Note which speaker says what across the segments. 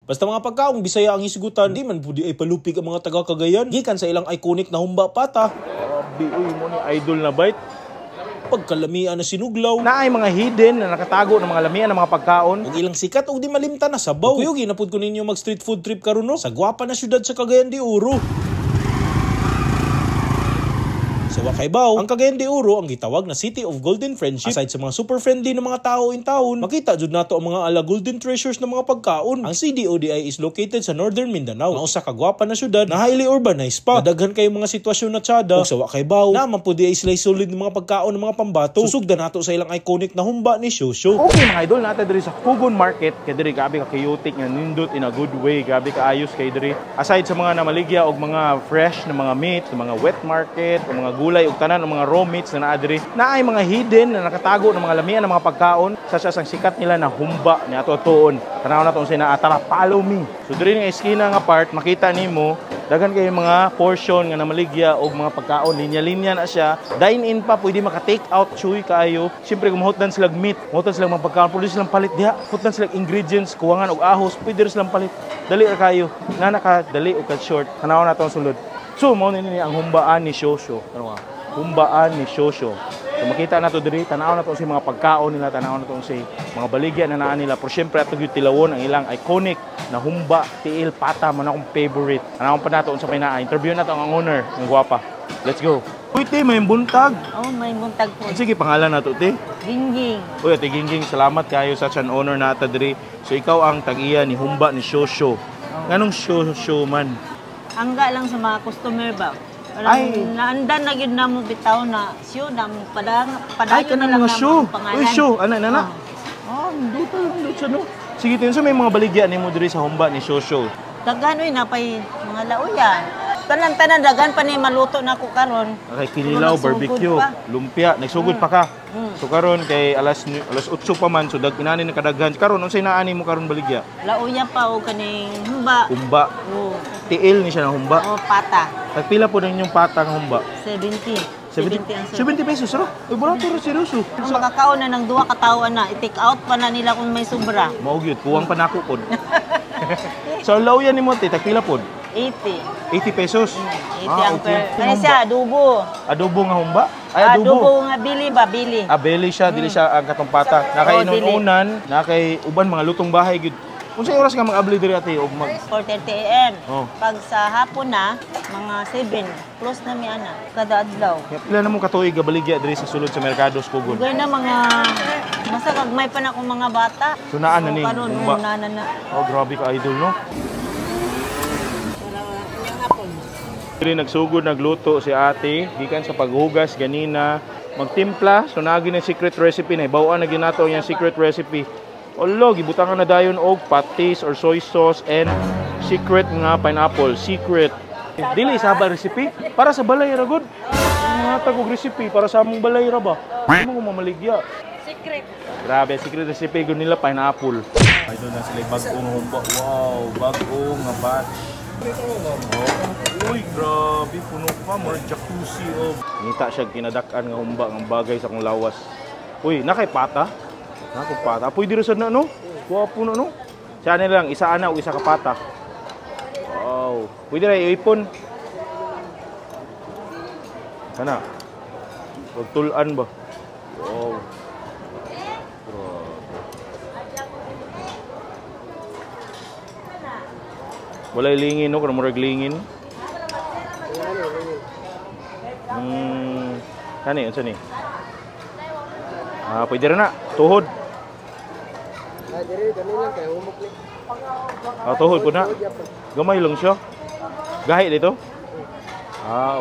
Speaker 1: Basta mga pagkaong Bisaya ang hisgutan, di man pudi ay palupig ang mga taga Cagayan gikan sa ilang iconic na humba pata.
Speaker 2: Grabe, uy mo ni idol na bite.
Speaker 1: Pagkalamian na sinuglaw,
Speaker 2: Na ay mga hidden na nakatago ng mga lamian ng mga pagkaon.
Speaker 1: ug ilang sikat og di malimta na sabaw. Kuyo ginapud ko ninyo mag street food trip karon no sa gwapa na syudad sa Cagayan de Oro. Sa Wakaybaw, ang Cagayan de Oro ang gitawag na City of Golden Friendship. Aside sa mga super friendly na mga tao in town, makita jud nato ang mga ala golden treasures ng mga pagkaon. Ang CDODI is located sa Northern Mindanao, ang usa ka gwapa na syudad na highly urbanized pa. Daghan kay mga sitwasyon na tsada. Ug sa Wakaybaw, naman pudi ay sila solid ng mga pagkaon ng mga pambato. Susugdan nato sa ilang iconic na humba ni Shosho.
Speaker 2: Okay mga idol, natin diri sa Pugon Market, kay diri gabi ka chaotic nga nindot in a good way, gabi ka ayos kay diri. Aside sa mga namaligya og mga fresh na mga meat, mga wet market, o mga gulay ug tanan ng mga raw meats na naa diri, naay mga hidden na nakatago ng mga lamian ng mga pagkaon, such as ang sikat nila na humba ni ato tuon. Tanaw na to sa atara, follow me. So diri nga eskina nga part, makita nimo daghan kay mga portion nga namaligya og mga pagkaon, linya-linya na siya. Dine-in pa, pwede maka-take out, chuy kaayo. Siyempre kung mahutdan sila meat, mahutdan sila mga pagkaon, pwede silang palit diha. Mahutdan sila ingredients, kuwangan og ahos, pwede rin silang palit. Dali ra kayo, nga nakadali o ka-short. Tanaw na to sulod. So mao ni ang humbaan ni Shosho. Ano nga? Humbaan ni Shosho. So makita na to diri, tanaw na to sa mga pagkaon nila, tanaw na to sa mga baligya na naa nila. Pero syempre ato gyud tilawon ang ilang iconic na humba, tiil, pata, man akong favorite. Tanaw pa nato unsa may naa. Interview na to ang owner, ang gwapa. Let's go. Uy, te, may buntag.
Speaker 3: Oh, may buntag po.
Speaker 2: Sige, pangalan na to, te.
Speaker 3: Gingging.
Speaker 2: Uy, ate Gingging, salamat kayo sa an owner na ata diri. So ikaw ang tag-iya ni humba ni Shosho. Nganong Shosho man?
Speaker 3: Hangga lang sa mga customer ba?
Speaker 2: Ay.
Speaker 3: Naandan na yun na mo bitaw na siyo na mo
Speaker 2: Ay,
Speaker 3: padayon na
Speaker 2: kanang
Speaker 3: lang
Speaker 2: mga
Speaker 3: na
Speaker 2: show.
Speaker 3: mga pangalan.
Speaker 2: Uy, show. Ano, na? Dito siya, no? Sige, tin so may mga baligya ni mo diri sa humba ni Shosho.
Speaker 3: Daghan uy napay mga lauyan. Tanan daghan pa ni maluto na ko karon.
Speaker 2: Okay, kinilaw, barbecue, lumpia, nagsugod pa ka. So karon kay alas 8 pa man, so inani na kadaghan. Karon unsay naani mo karon baligya?
Speaker 3: Lauyan pa o kaning humba.
Speaker 2: Humba.
Speaker 3: Oh.
Speaker 2: Tiil ni siya ng humba.
Speaker 3: Oh, pata.
Speaker 2: Pila po na inyong pata ng humba?
Speaker 3: 70. 70 ang
Speaker 2: 70 pesos, ro? Uy, barato ro seryoso.
Speaker 3: Ang makakaon na ng duha ka tawo na, i-take out pa na nila kung may sobra.
Speaker 2: Mao gyud, kuwang pa nako pod. So lauyan ni mo te, pila pod?
Speaker 3: 80.
Speaker 2: 80 pesos.
Speaker 3: 80 ang per. Ano siya, adobo.
Speaker 2: Adobo nga humba? Ay,
Speaker 3: Adobo nga bili ba, bili.
Speaker 2: Beli siya, dili siya ang katong pata. Nakay inunan, nakay uban mga lutong bahay gyud. Unsay oras ka mag-abli diri ate og mag
Speaker 3: 4:30 AM.
Speaker 2: Oh.
Speaker 3: Pag sa hapon na, mga 7 plus na mi ana kada adlaw.
Speaker 2: Kaya pila na mo katuig ga baligya diri sa sulod sa merkado sa Pugon.
Speaker 3: Ugay na mga basta kag may pa na akong mga bata.
Speaker 2: Sunaan na ning
Speaker 3: karon
Speaker 2: humba.
Speaker 3: na.
Speaker 2: Oh, grabe ka idol no. Diri nagsugod nagluto si ate gikan sa paghugas ganina, magtimpla, so nagi na secret recipe na ibaw-an na ginato yung secret recipe. Olo, gibutangan na dayon og patis or soy sauce and secret nga pineapple, secret. Dili sa ba recipe para sa balay ra gud. Mga tagog recipe para sa among balay ra ba? Imo mo mamaligya.
Speaker 3: Secret.
Speaker 2: Grabe, secret recipe gud nila pineapple. Ay doon na sila bag-ong humba. Wow, bag-ong nga batch. Oh. Uy, grabe, puno pa, more jacuzzi oh. Nita siya kinadak-an nga humba nga bagay sa akong lawas. Uy, nakay pata. Nakay pata. Pwede rin sad na no? Kuha puno no? Siya na lang, isa ana o isa ka pata. Wow. Pwede rin ipon. Sana. Pagtulan ba? Wow. Walay lingin no, kung murag lingin. Kani, unsa ni? Pwede rin na, tuhod. Tuhod po na. Gamay lang siya. Gahi dito?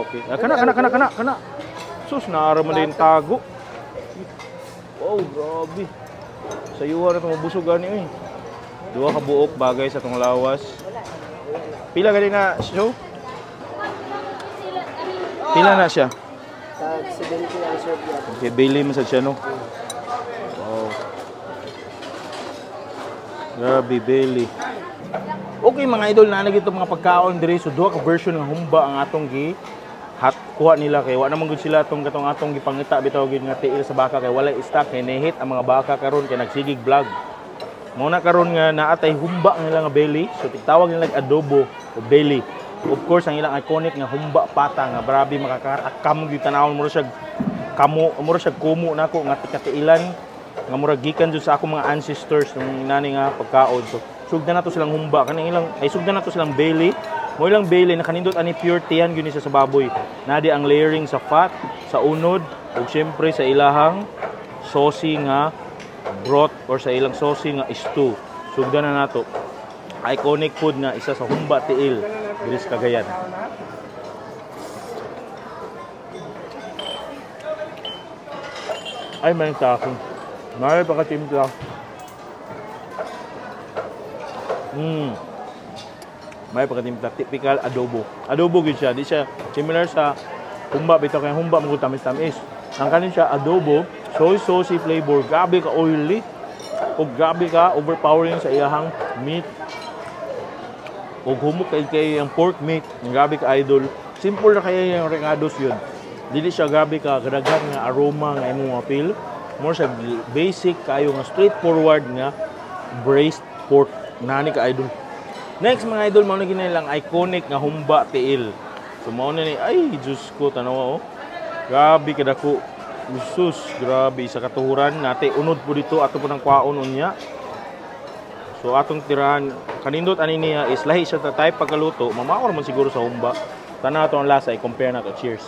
Speaker 2: Okay. Kana. Sus, naaraman din tago. Wow, grabe. Sayuhan na itong mabusog gani eh. Dua ka buok bagay sa itong lawas. Pila gali na show? Pila na siya?
Speaker 4: 70 ang serve yan.
Speaker 2: Okay, bili mo sa siya no? Wow. Grabe, beli. Okay mga idol, naanag itong mga pagkaon diri. So, duha ka version ng humba ang atong kuha nila kay wa naman gud sila atong gipangita bitaw gid nga tiil sa baka kay wala stock kay nehit ang mga baka karon kay nagsigig vlog. Muna karon nga naatay humba ng ilang belly. So tigtawag nila adobo o belly. Of course ang ilang iconic nga humba pata nga grabe makakarakam gyud tanawon mo siya kamo mo siya kumo nako nga tikatiilan nga murag gikan jud sa akong mga ancestors nung inani nga pagkaon. So sugdan nato silang humba kaning ilang ay sugdan nato silang belly. Mo ilang belly nakanindot ani pure tiyan gyud sa baboy. Nadi ang layering sa fat, sa unod ug syempre sa ilahang saucy nga broth or sa ilang saucy nga stew. Sugdan na nato. Iconic food nga isa sa humba tiil diri sa Cagayan. Ay man ta ako. May pagkatimpla. May pagkatimpla, typical adobo. Adobo gid siya, di siya similar sa humba bitaw kay humba mo tamis-tamis. Ang kanin siya adobo, soy saucy flavor, gabi ka oily, o gabi ka overpowering sa iyahang meat. O humok kay ang pork meat, ang gabi ka idol. Simple na kaya yung recados yun. Dili siya gabi ka kadaghan nga aroma nga imong appeal. More siya basic kayo nga straightforward nga braised pork. Nani ka idol. Next mga idol, mao na ginilang iconic nga humba tiil. So mao na ni ay Diyos ko tanawa oh. Grabe kadako. Jesus, grabe sa katuhuran nate unod po dito ato po ng kwaon unya. So atong tirahan kanindot ani niya is lahi siya ta type pagkaluto, mamaor man siguro sa humba. Tanaw ato ang lasa i compare nato. Cheers.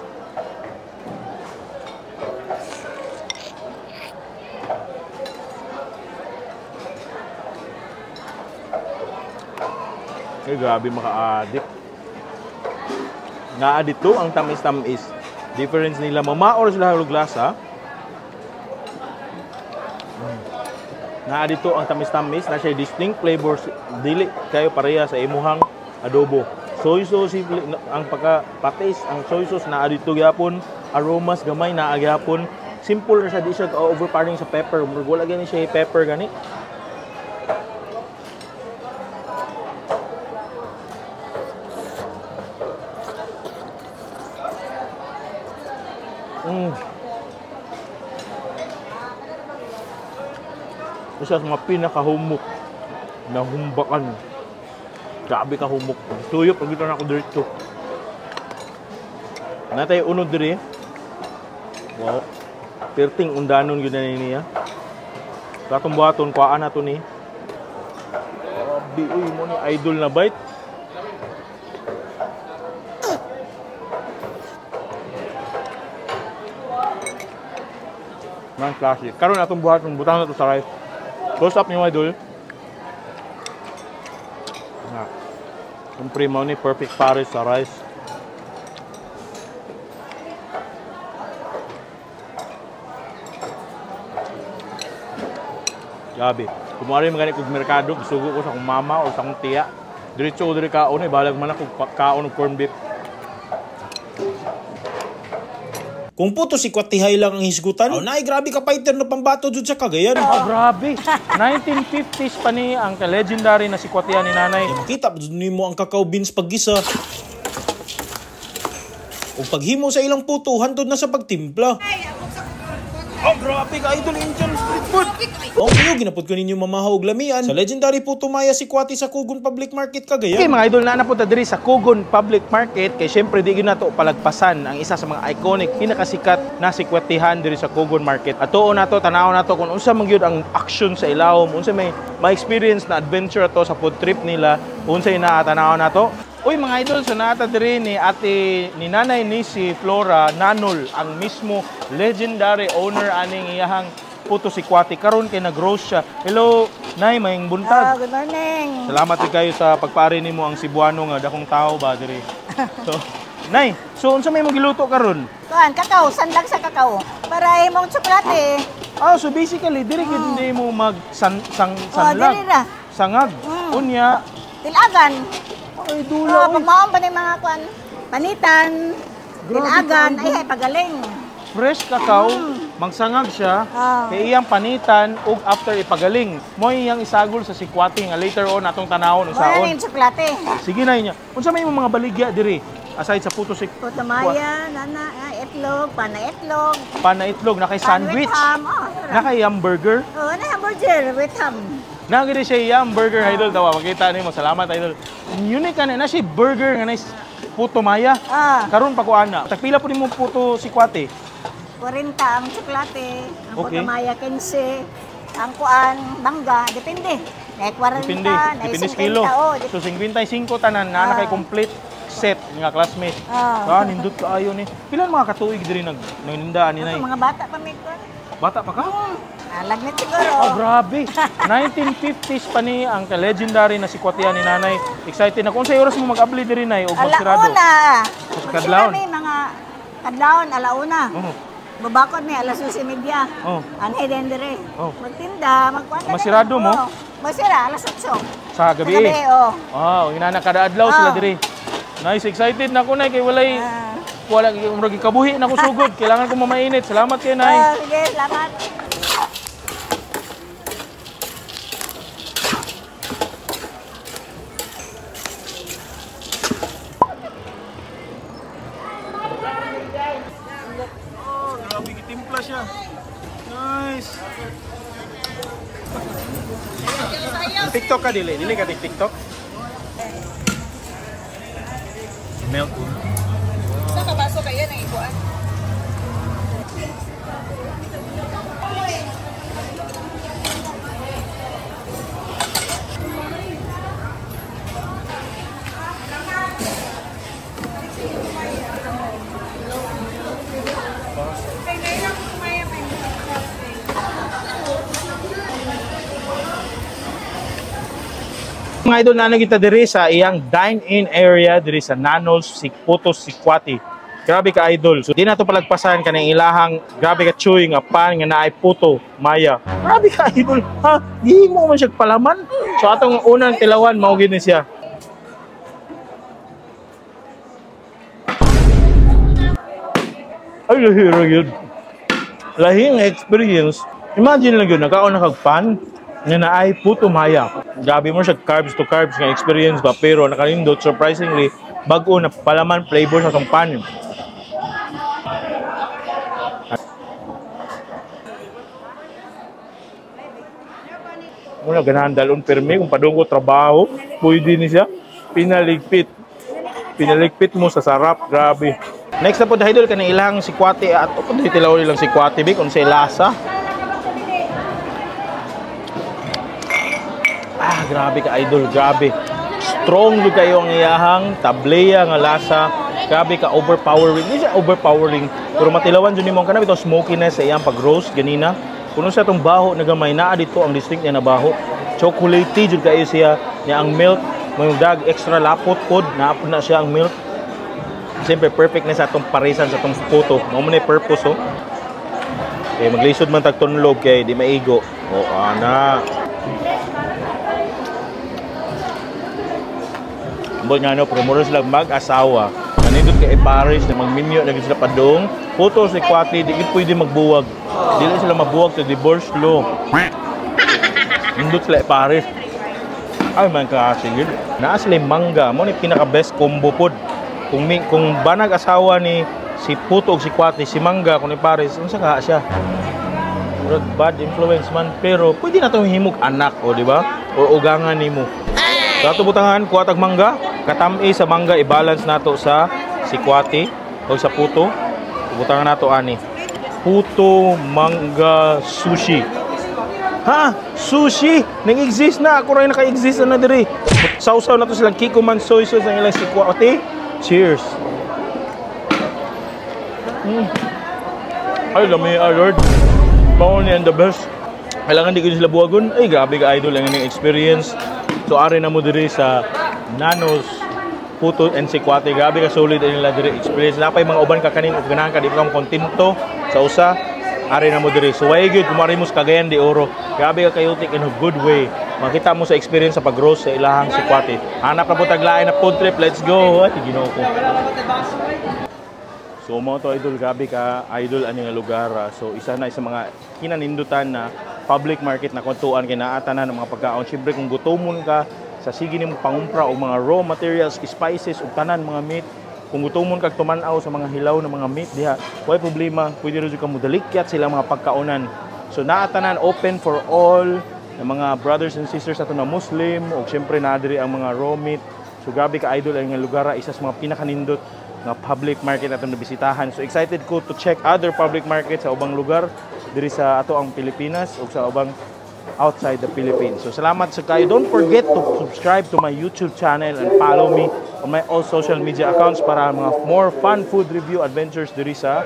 Speaker 2: Ay, grabe maka-addict. Nga dito ang tamis-tamis. Difference nila, mamaor sila hulog lasa. Nga dito ang tamis-tamis, na siya distinct flavors, dili kayo pareha sa imuhang adobo. Soy sauce, ang pagka-patis, ang soy sauce na dito gyapon, aromas gamay na gyapon. Simple na siya, di siya overpowering sa pepper. Wala gani siya pepper gani. Isa sa mga pinakahumok na humbakan. Grabe ka humok. Tuyok, pag ito na ako dito. Natay unod diri. Wow. Perting undanon yun na niya. Katong buhaton, kuhaan na ito ni. Grabe, uy mo ni idol na bite. Man classic. Karon atong buhaton, butang na ito sa rice. Close up niyo idol. Na. Yung primo ni perfect pares sa rice. Gabi. Kumari magani kog merkado, sugo ko sa akong mama o sa akong tiya. Diretso ko diri kaon, balag man ako kaon og corned beef.
Speaker 1: Kung puto si Kwatihay lang ang hisgutan, naay grabe ka fighter na pambato dyan sa Cagayan.
Speaker 2: Oh, grabe. 1950s pa ni ang legendary na si Kwatihan ni nanay.
Speaker 1: Makita pa dyan mo ang cacao beans paggisa. O paghimo sa ilang puto, hantod na sa pagtimpla. Oh, grabe ka idol, Indian street food. O kayo, ginapod ko ninyo mamahaw og lamian sa legendary puto maya si Kwati sa Kugon Public Market Cagayan.
Speaker 2: Okay mga idol, naanapunta diri sa Kugon Public Market kay syempre di nato palagpasan ang isa sa mga iconic pinakasikat na si Kwatihan diri sa Kugon Market. At tuon nato, tanaw nato kung unsa man gyud ang action sa ilawom, unsa may ma-experience na adventure ato sa food trip nila, unsay naatanaw nato. Uy mga idol, so naata diri ni ate ni nanay ni si Flora Nanol, ang mismo legendary owner aning iyahang puto si Kwati. Karon kay nag-roast siya. Hello, Nay, mayong buntag.
Speaker 3: Good morning.
Speaker 2: Salamat kayo sa pagpari nimo ang Cebuano nga dakong tao ba diri. So, Nay, so unsa may mo giluto karon?
Speaker 3: Kuan, kakao, sandag sa kakao. Para imong tsokolate.
Speaker 2: So basically diri gid hindi mo mag sanlag.
Speaker 3: Diri ra.
Speaker 2: Sangag. Unya,
Speaker 3: Tilagan.
Speaker 2: ay dula.
Speaker 3: Pagmaon pa ni mga kuan. Panitan. Tilagan. Ay, pagaling.
Speaker 2: Fresh cacao, magsangag siya, kay iyang panitan ug after ipagaling. Mo iyang isagol sa sikwati nga later on atong tanawon
Speaker 3: Kuan
Speaker 2: usaon.
Speaker 3: yung tsokolate.
Speaker 2: Sige na niya. Unsa may mga baligya diri? Aside sa puto si
Speaker 3: Putamaya, nana, itlog, panaitlog.
Speaker 2: panaitlog na kay sandwich,
Speaker 3: Ham.
Speaker 2: na kay hamburger.
Speaker 3: Na hamburger with ham.
Speaker 2: Nagiri siya yung burger idol tawa. Makita nimo, salamat idol. Unique ka na siya burger nga nice puto maya. Karon pa ko ana. Tagpila po nimo puto si Kwate.
Speaker 5: 40 ang tsokolate, ang
Speaker 2: Okay.
Speaker 5: putamaya 15, ang kuan, bangga, depende. May 40,
Speaker 2: Depende.
Speaker 5: may
Speaker 2: Depende sa
Speaker 5: 50,
Speaker 2: kilo.
Speaker 5: oh,
Speaker 2: So 55 tanan na kay complete set nga classmate. Nindot kaayo ni. Pilan mga katuig diri nagninda ni nay.
Speaker 5: Mga bata pa may kuan.
Speaker 2: Bata pa ka?
Speaker 5: Lagnet siguro.
Speaker 2: Oh, grabe. 1950s pa ni ang legendary na si Kwatian ni nanay. Excited na. Kung sa oras mo mag-abli diri nay o magsirado?
Speaker 5: Alauna.
Speaker 2: Kadlawon?
Speaker 5: May mga kadlawon, alauna.
Speaker 2: Oh.
Speaker 5: Babakod may alas 12:30.
Speaker 2: Oh.
Speaker 5: Anay din dire.
Speaker 2: Oh.
Speaker 5: Magtinda, magkuan.
Speaker 2: Masirado mo?
Speaker 5: Masira, alas 8.
Speaker 2: Sa gabi.
Speaker 5: Sa gabi, oh.
Speaker 2: Oh, inana kada adlaw sila diri. Nice, excited na ko nay kay walay wala murag kabuhi na ko sugod. Kailangan ko mamainit. Salamat kay nay.
Speaker 5: Sige, salamat.
Speaker 2: Grabe gitimpla siya. Nice. TikTok ka dili? Dili ka TikTok? Milk.
Speaker 6: Sa kabaso kaya nang ikuan.
Speaker 2: Mga idol na kita diri sa iyang dine-in area diri sa Nanos Putos Sikwati. Grabe ka idol. So di na to palagpasan kanang ilahang grabe ka chewy nga pan nga naay puto maya. Grabe ka idol. Ha, di mo man siya palaman. So atong unang tilawan mao gid ni siya. Ay lahira yun. Lahing experience. Imagine lang yun, nagkaon na kagpan nga naay puto maya. Gabi mo siya carbs to carbs nga experience ba, pero nakalindot surprisingly bag-o na palaman flavor sa tong pan. Muna ganahan dalon permi kung padung ko trabaho, pwede ni siya pinaligpit. Pinaligpit mo sa sarap, grabe. Next na po idol kanang ilang sikwati at kun tilaw nilang sikwati big kun sa lasa. Grabe ka idol, grabe. Strong jud kayo ang iyahang tableya nga lasa. Grabe ka overpowering. Hindi siya overpowering, pero matilawan jud nimo kana bitaw smokiness sa iyang pag-roast ganina. Kuno sa tong baho na gamay naa dito ang distinct niya na baho. Chocolatey jud kayo siya. Niya ang milk, may dag extra lapot pod, naapod na siya ang milk. Siyempre perfect na sa atong parisan sa atong puto. Mao man purpose oh. Okay, maglisod man tag tunlog kay di maigo. Oh, ana. Ambot nga no, promoter sila mag-asawa. Nanindot kay Paris na magminyo na sila padong. Puto si Kwati, di pwede magbuwag. Dili sila mabuwag sa divorce law. Nindot sila Paris. Ay man kasigil. Naa sila mangga. Mo ni pinaka-best combo pod. Kung banag asawa ni si Puto o si Kwati, si Mangga, kung ni Paris, unsa ka siya? Bad influence man. Pero pwede na itong himog anak, o di ba? O ugangan ni mo. Sa ito butangan, kuwatag mangga. Katami sa mangga, i-balance nato sa si Kwati o sa Puto. Butangan nato ani. Puto Mangga Sushi. Ha? Sushi? Nang-exist na. Ako rin naka-exist na diri. Sausaw na to silang Kiko Man soy sauce ang ilang si Kwati. Cheers. Ay, lami, Lord. Bawon niya the best. Kailangan di ko sila buwagon. Ay, grabe ka idol ang inyong experience. So, ari na mo diri sa Nanos Puto and Sikwati. Grabe ka solid ang nila diri experience. Napay mga uban ka kanin o ganahan ka di pa kang kontento sa usa. Ari na mo diri. So, way good. Kumari mo sa Cagayan de Oro. Grabe ka chaotic in a good way. Makita mo sa experience sa pag-roast sa ilahang Sikwati. Hanap na po taglain na food trip. Let's go. Ay, ginoo ko. So, mga to idol, grabe ka idol ani nga lugar. So, isa na sa mga kinanindutan na public market na kuntuan kay naata na ng mga pagkaon. Siyempre kung gutomon ka sa sige nimo pangumpra og mga raw materials, spices ug tanan mga meat, kung gutomon kag tuman-aw sa mga hilaw na mga meat diha, way problema, pwede ra jud ka modalikyat sila mga pagkaonan. So naatanan open for all ng mga brothers and sisters nato na Muslim o syempre na diri ang mga raw meat. So gabi ka idol ay nga lugar isa sa mga pinakanindot nga public market atong nabisitahan. So excited ko to check other public markets sa ubang lugar diri sa ato ang Pilipinas o sa ubang outside the Philippines. So salamat sa kayo. Don't forget to subscribe to my YouTube channel and follow me on my all social media accounts para mga more fun food review adventures diri sa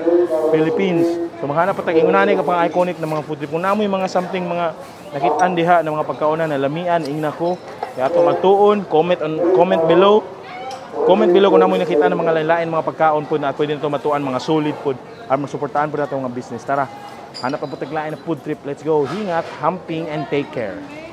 Speaker 2: Philippines. So maghanap pa tag ingunani ka pang iconic na mga food review. Kung namoy mga something mga nakitaan diha na mga pagkauna na lamian ingna ko. Kaya ato magtuon, comment below. Comment below kung namoy nakita ng mga lain-lain mga pagkaon po na pwede nito matuan mga solid food para masuportahan po natin mga business. Tara, hanap ang putaglain na food trip. Let's go. Hingat, humping, and take care.